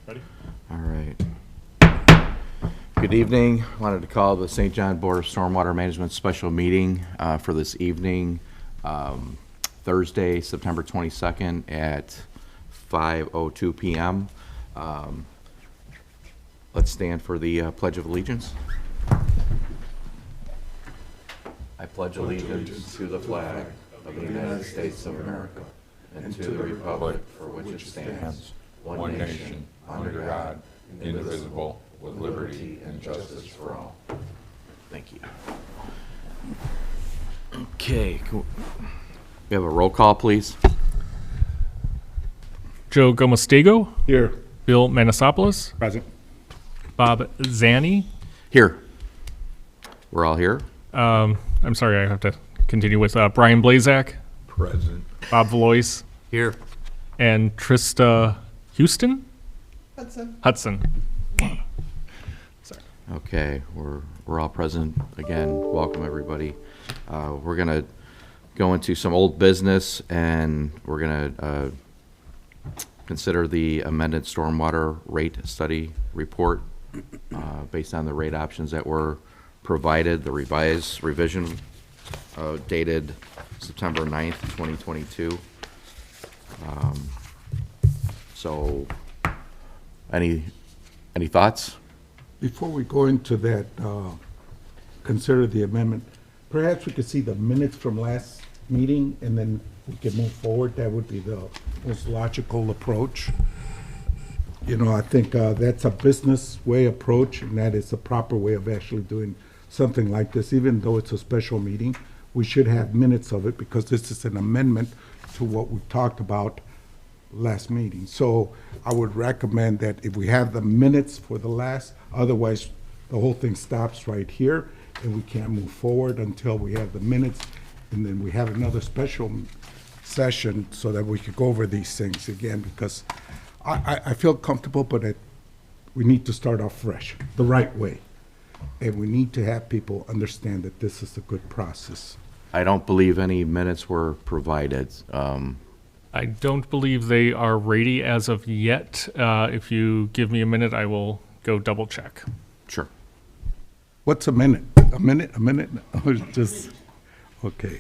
Ready? All right. Good evening. Wanted to call the St. John Board of Stormwater Management special meeting for this evening, Thursday, September 22nd at 5:02 p.m. Let's stand for the Pledge of Allegiance. I pledge allegiance to the flag of the United States of America and to the republic for which it stands, one nation, under God, indivisible, with liberty and justice for all. Thank you. Okay, cool. We have a roll call, please. Joe Gomestego, Here. Bill Manasopoulos, Present. Bob Zanny. Here. We're all here? I'm sorry, I have to continue with Brian Blazak, Present. Bob Valois, Here. and Trista Houston? Hudson. Okay, we're all present again. Welcome, everybody. We're gonna go into some old business, and we're gonna consider the amended stormwater rate study report based on the rate options that were provided, the revised revision dated September 9th, 2022. So, any thoughts? Before we go into that, consider the amendment, perhaps we could see the minutes from last meeting and then we can move forward. That would be the most logical approach. You know, I think that's a business way approach, and that is the proper way of actually doing something like this. Even though it's a special meeting, we should have minutes of it because this is an amendment to what we talked about last meeting. So I would recommend that if we have the minutes for the last, otherwise the whole thing stops right here and we can't move forward until we have the minutes. And then we have another special session so that we could go over these things again, because I feel comfortable, but we need to start off fresh, the right way. And we need to have people understand that this is a good process. I don't believe any minutes were provided. I don't believe they are ready as of yet. If you give me a minute, I will go double check. Sure. What's a minute? A minute? A minute? Or just, okay.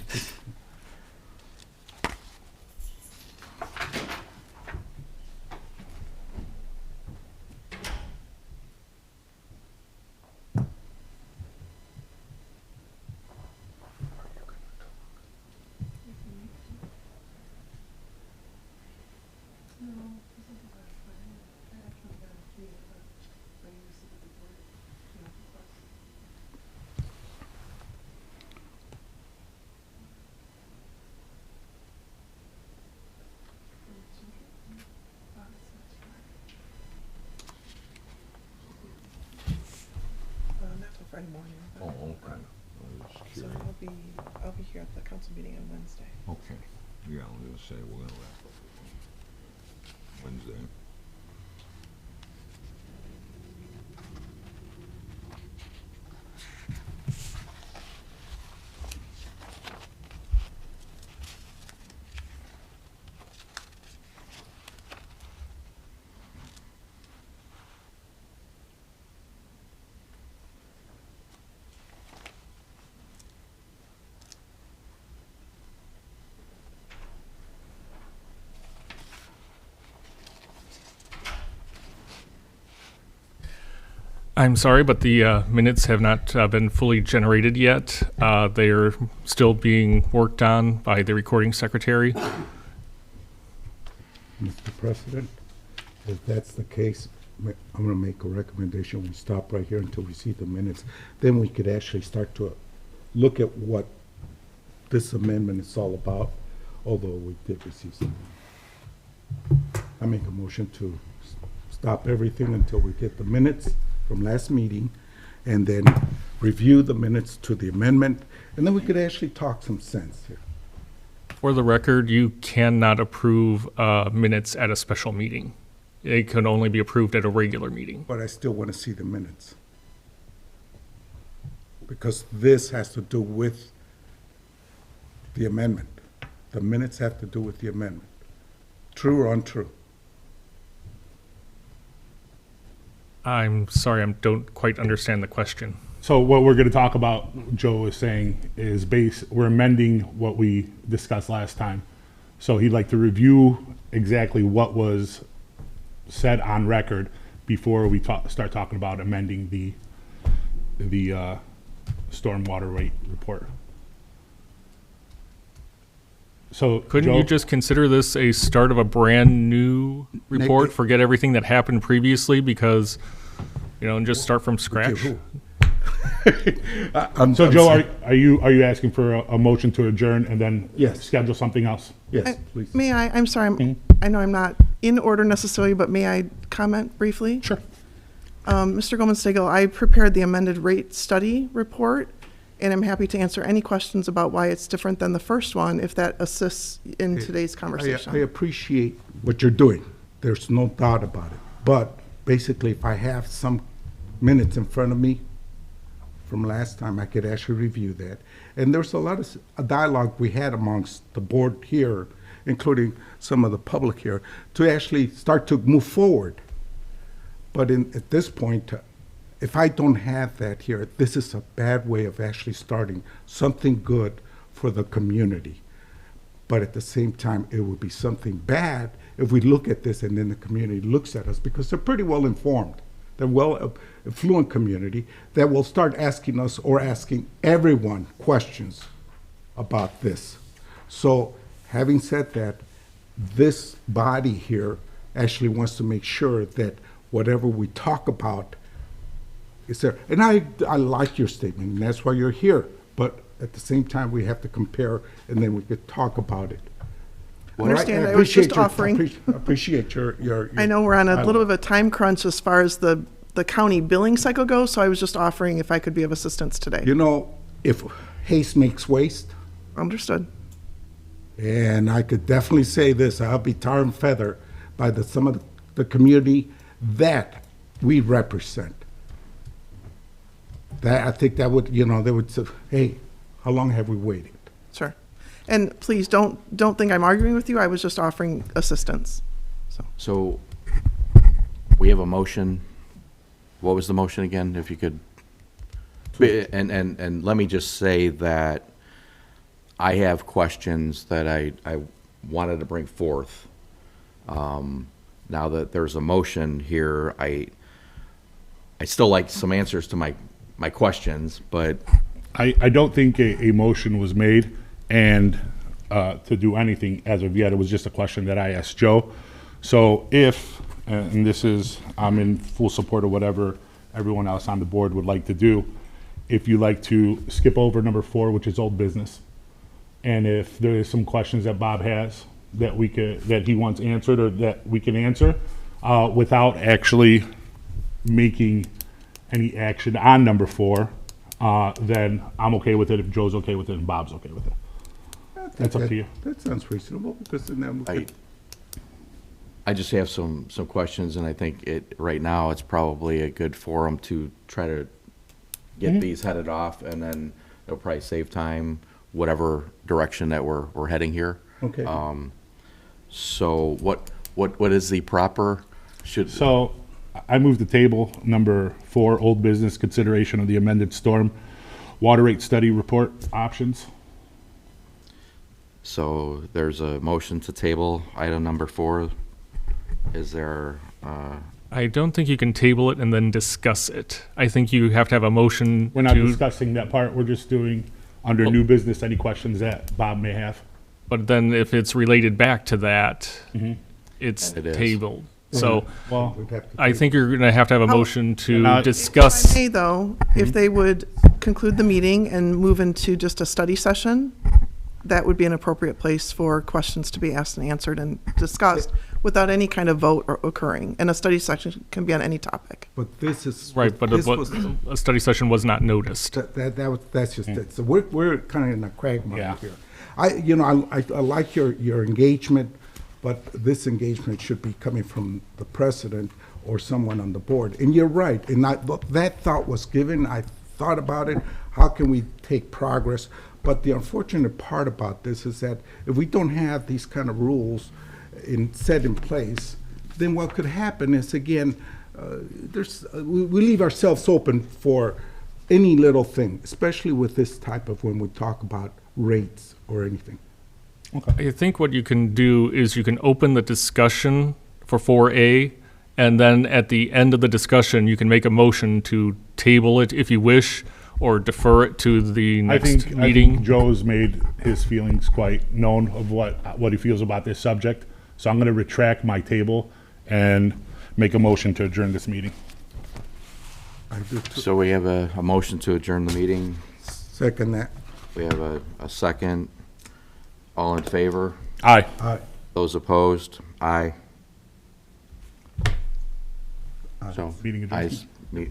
Not till Friday morning. Oh, okay. I was So curious. I'll be here at the council meeting on Wednesday. Okay. Yeah, I was gonna say, we're gonna wrap up Wednesday. I'm sorry, but the minutes have not been fully generated yet. They are still being worked on by the recording secretary. Mr. President, if that's the case, I'm going to make a recommendation. We stop right here until we see the minutes. Then we could actually start to look at what this amendment is all about, although we did receive some. I make a motion to stop everything until we get the minutes from last meeting and then review the minutes to the amendment, and then we could actually talk some sense here. For the record, you cannot approve minutes at a special meeting. It can only be approved at a regular meeting. But I still want to see the minutes. Because this has to do with the amendment. The minutes have to do with the amendment. True or untrue? I'm sorry, I don't quite understand the question. So what we're gonna talk about, Joe is saying, is we're amending what we discussed last time. So he'd like to review exactly what was said on record before we start talking about amending the stormwater rate report. So Couldn't you Joe- just consider this a start of a brand new report? Forget everything that happened previously because, and just start from scratch? So Joe, are you asking for a motion to adjourn and then Yes. schedule something else? Yes, please. May I, I'm sorry, I know I'm not in order necessarily, but may I comment briefly? Sure. Mr. Goldman-Stagel, I prepared the amended rate study report, and I'm happy to answer any questions about why it's different than the first one, if that assists in today's I conversation. appreciate what you're doing. There's no doubt about it. But basically, if I have some minutes in front of me from last time, I could actually review that. And there's a lot of dialogue we had amongst the board here, including some of the public here, to actually start to move forward. But at this point, if I don't have that here, this is a bad way of actually starting something good for the community. But at the same time, it would be something bad if we look at this and then the community looks at us, because they're pretty well informed. They're well affluent community that will start asking us or asking everyone questions about this. So having said that, this body here actually wants to make sure that whatever we talk about is there. And I like your statement, and that's why you're here. But at the same time, we have to compare, and then we could talk about it. Understand, I I was just appreciate your- offering- Appreciate your. I know we're on a dialogue. little bit of a time crunch as far as the county billing cycle goes, so I was just offering if I could be of assistance today. You know, if haste makes waste, Understood. and I could definitely say this, I'll be tar and feather by some of the community that we represent. That, I think that would, they would say, hey, how long have we waited? Sure. And please, don't think I'm arguing with you. I was just offering assistance. So we have a motion. What was the motion again, if you could? And let me just say that I have questions that I wanted to bring forth. Now that there's a motion here, I still like some answers to my questions, but I don't think a motion was made and to do anything as of yet. It was just a question that I asked Joe. So if, and this is, I'm in full support of whatever everyone else on the board would like to do, if you like to skip over number 4, which is old business, and if there is some questions that Bob has that he wants answered or that we can answer without actually making any action on number 4, then I'm okay with it if Joe's okay with it and Bob's okay with it. That's up to you. That sounds reasonable, because then we could. I just have some questions, and I think right now it's probably a good forum to try to get these headed off, and then it'll probably save time, whatever direction that we're heading here. Okay. So what is the proper, So I move the table number 4, old business, consideration of the amended storm water rate study report options. so there's a motion to table item number 4. Is there, I don't think you can table it and then discuss it. I think you have to have a motion We're not to, discussing that part. We're just doing under new business, any questions that Bob may have. but then if it's related back to that, it's It is. tabled. So Well, We'd have to I think you're going to have a How- motion to Now- If I discuss. may, though, if they would conclude the meeting and move into just a study session, that would be an appropriate place for questions to be asked and answered and discussed without any kind of vote occurring. And a study session can be on any topic. But this is. Right, but this was- a study session was not noticed. That's just it. So we're kind of in a quagmire Yeah. here. I like your engagement, but this engagement should be coming from the president or someone on the board. And you're right, and that thought was given, I thought about it, how can we take progress? But the unfortunate part about this is that if we don't have these kind of rules set in place, then what could happen is, again, we leave ourselves open for any little thing, especially with this type of when we talk about rates or anything. I think what you can do is you can open the discussion for 4A, and then at the end of the discussion, you can make a motion to table it if you wish, or defer it to the I next think meeting. Joe's made his feelings quite known of what he feels about this subject. So I'm going to retract my table and make a motion to adjourn this meeting. I do too. So we have a motion to adjourn the meeting. Second that. We have a second. All in favor? Aye. Aye. Those opposed? Aye. So, Meeting adjourned. ayes, me-